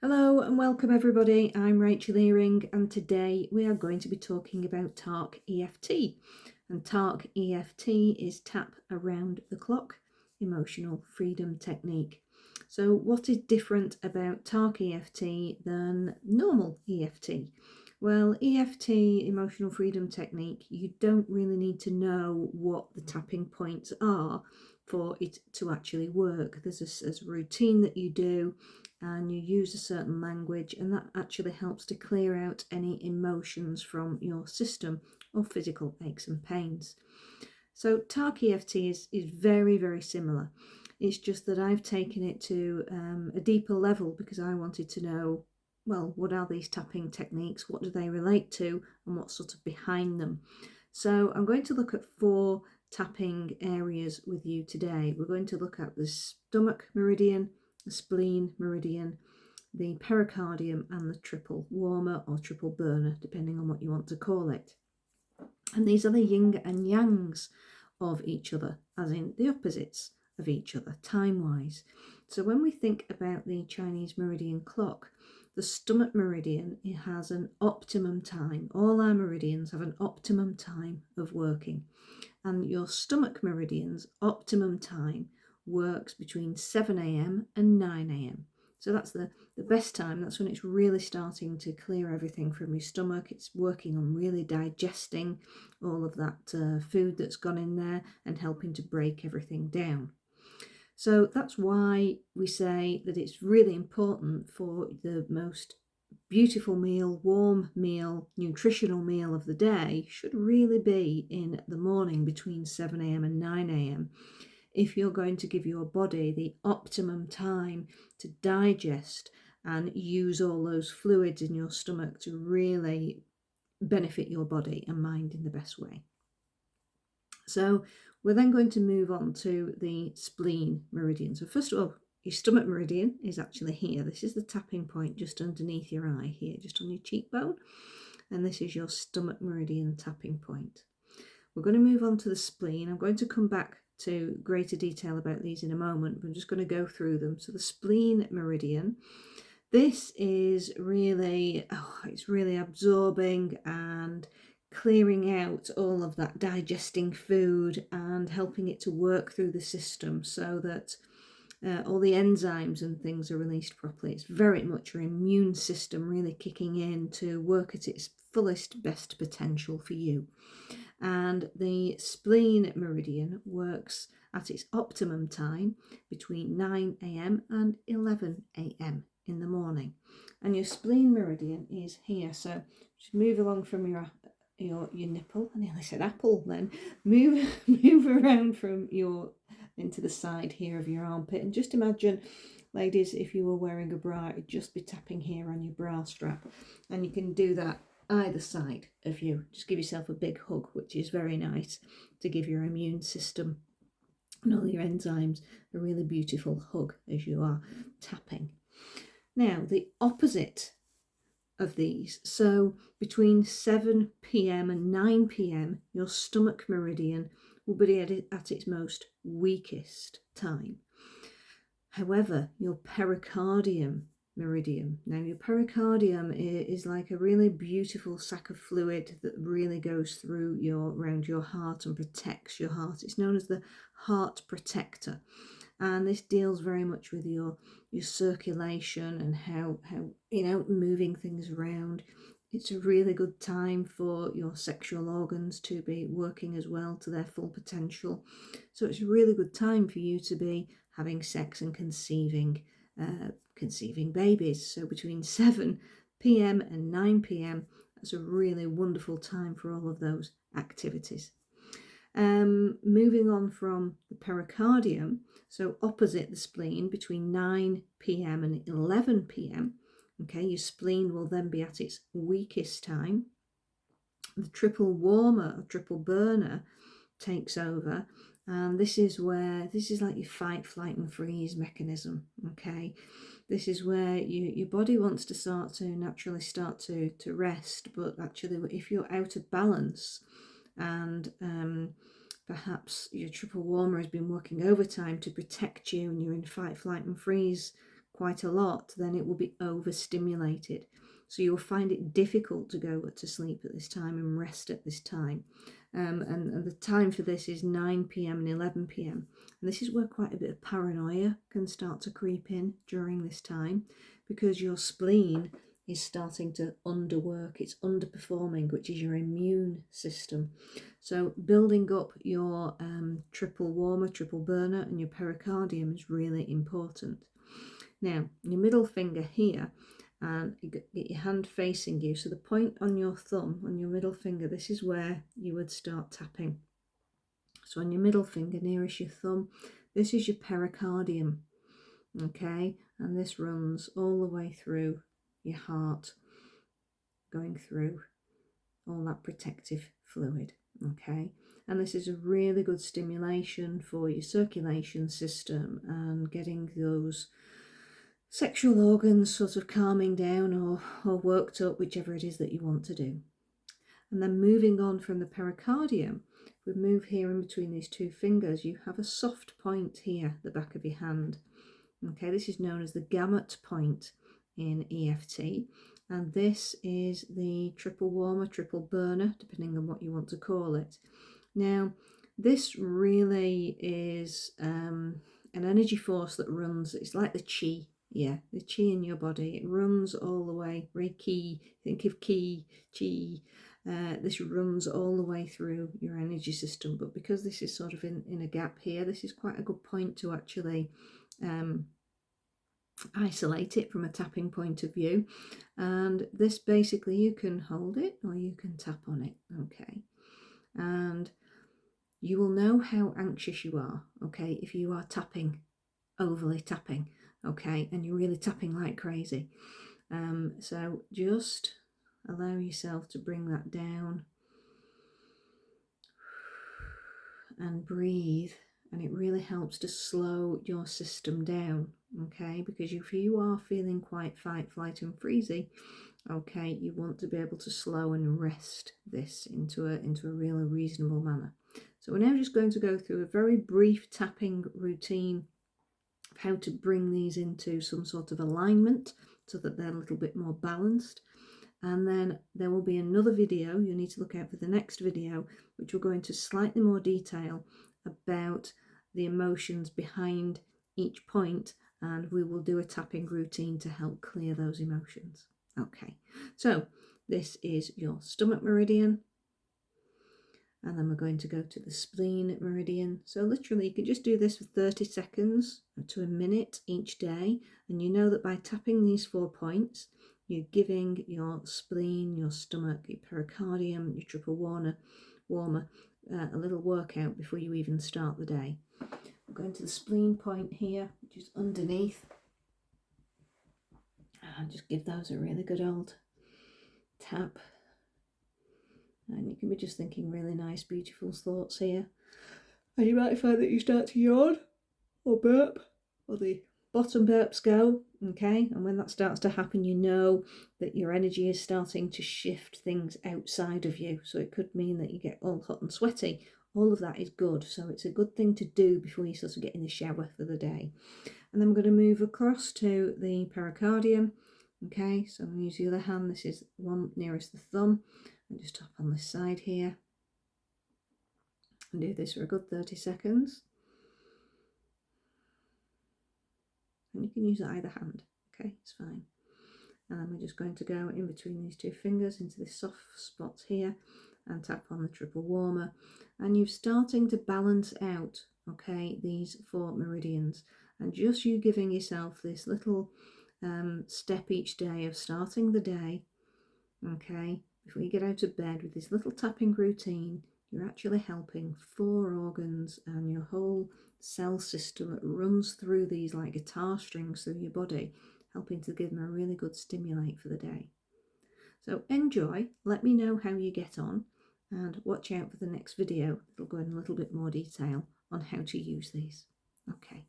Hello and welcome everybody, I'm Rachel Earing and today we are going to be talking about TARC EFT. And TARC EFT is Tap Around the Clock Emotional Freedom Technique. So what is different about TARC EFT than normal EFT? Well, EFT, Emotional Freedom Technique, you don't really need to know what the tapping points are for it to actually work. There's a routine that you do and you use a certain language, and that actually helps to clear out any emotions from your system or physical aches and pains. So TARC EFT is very, very similar. It's just that I've taken it to a deeper level because I wanted to know, well, what are these tapping techniques? What do they relate to? And what's sort of behind them? So I'm going to look at 4 tapping areas with you today. We're going to look at the stomach meridian, the spleen meridian, the pericardium, and the triple warmer or triple burner, depending on what you want to call it. And these are the yin and yangs of each other, as in the opposites of each other, time-wise. So when we think about the Chinese meridian clock, the stomach meridian, it has an optimum time. All our meridians have an optimum time of working. And your stomach meridian's optimum time works between 7 a.m. and 9 a.m. So that's the best time. That's when it's really starting to clear everything from your stomach. It's working on really digesting all of that food that's gone in there and helping to break everything down. So that's why we say that it's really important for the most beautiful meal, warm meal, nutritional meal of the day should really be in the morning between 7 a.m. and 9 a.m. if you're going to give your body the optimum time to digest and use all those fluids in your stomach to really benefit your body and mind in the best way. So we're then going to move on to the spleen meridian. So first of all, your stomach meridian is actually here. This is the tapping point just underneath your eye here, just on your cheekbone. And this is your stomach meridian tapping point. We're going to move on to the spleen. I'm going to come back to greater detail about these in a moment, but I'm just going to go through them. So the spleen meridian, this is really, it's really absorbing and clearing out all of that digesting food and helping it to work through the system so that all the enzymes and things are released properly. It's very much your immune system really kicking in to work at its fullest, best potential for you. And the spleen meridian works at its optimum time between 9 a.m. and 11 a.m. in the morning. And your spleen meridian is here. So just move along from your nipple. I nearly said apple then. Move around from your into the side here of your armpit, and just imagine, ladies, if you were wearing a bra, it'd just be tapping here on your bra strap, and you can do that either side of you. Just give yourself a big hug, which is very nice to give your immune system and all your enzymes a really beautiful hug as you are tapping. Now the opposite of these, so between 7 p.m. and 9 p.m. your stomach meridian will be at its most weakest time. However, your pericardium meridian, now your pericardium is like a really beautiful sac of fluid that really goes through around your heart and protects your heart. It's known as the heart protector, and this deals very much with your circulation and how moving things around. It's a really good time for your sexual organs to be working as well to their full potential. So it's a really good time for you to be having sex and conceiving babies. So between 7 p.m. and 9 p.m, that's a really wonderful time for all of those activities. Moving on from the pericardium, so opposite the spleen, between 9 p.m. and 11 p.m, okay, your spleen will then be at its weakest time. The triple warmer or triple burner takes over, and this is like your fight, flight and freeze mechanism. Okay, this is where your body wants to naturally start to rest, but actually if you're out of balance and perhaps your triple warmer has been working overtime to protect you and you're in fight, flight and freeze quite a lot, then it will be overstimulated. So you'll find it difficult to go to sleep at this time and rest at this time. And the time for this is 9 p.m. and 11 p.m. And this is where quite a bit of paranoia can start to creep in during this time, because your spleen is starting to underwork, it's underperforming, which is your immune system. So building up your triple warmer, triple burner and your pericardium is really important. Now, your middle finger here, and you get your hand facing you. So the point on your thumb, on your middle finger, this is where you would start tapping. So on your middle finger, nearest your thumb, this is your pericardium, okay? And this runs all the way through your heart, going through all that protective fluid, okay? And this is a really good stimulation for your circulation system and getting those sexual organs sort of calming down or worked up, whichever it is that you want to do. And then moving on from the pericardium, if we move here in between these two fingers, you have a soft point here, the back of your hand. Okay, this is known as the gamut point in EFT. And this is the triple warmer, triple burner, depending on what you want to call it. Now, this really is an energy force that runs, it's like the chi. Yeah, the chi in your body, it runs all the way. Reiki, think of ki, chi. This runs all the way through your energy system. But because this is sort of in a gap here, this is quite a good point to actually isolate it from a tapping point of view. And this basically, you can hold it or you can tap on it. Okay. And you will know how anxious you are, okay, if you are tapping, overly tapping. Okay, and you're really tapping like crazy. So just allow yourself to bring that down and breathe, and it really helps to slow your system down, okay, because if you are feeling quite fight, flight and freezy, okay, you want to be able to slow and rest this into a really reasonable manner. So we're now just going to go through a very brief tapping routine, how to bring these into some sort of alignment so that they're a little bit more balanced. And then there will be another video, you need to look out for the next video, which will go into slightly more detail about the emotions behind each point, and we will do a tapping routine to help clear those emotions. Okay, so this is your stomach meridian. And then we're going to go to the spleen meridian. So literally you can just do this for 30 seconds to a minute each day. And you know that by tapping these 4 points, you're giving your spleen, your stomach, your pericardium, your triple warmer a little workout before you even start the day. We're going to the spleen point here, which is underneath. And just give those a really good old tap. And you can be just thinking really nice, beautiful thoughts here. And you might find that you start to yawn or burp, or the bottom burps go, okay? And when that starts to happen, you know that your energy is starting to shift things outside of you. So it could mean that you get all hot and sweaty. All of that is good. So it's a good thing to do before you sort of get in the shower for the day. And then we're going to move across to the pericardium. Okay, so I'm going to use the other hand. This is the one nearest the thumb. And just tap on this side here. And do this for a good 30 seconds. And you can use either hand. Okay, it's fine. And then we're just going to go in between these two fingers into this soft spot here and tap on the triple warmer. And you're starting to balance out, okay, these 4 meridians. And just you giving yourself this little step each day of starting the day, okay, before you get out of bed with this little tapping routine, you're actually helping 4 organs and your whole cell system that runs through these like guitar strings through your body, helping to give them a really good stimulate for the day. So enjoy, let me know how you get on, and watch out for the next video. It'll go in a little bit more detail on how to use these. Okay.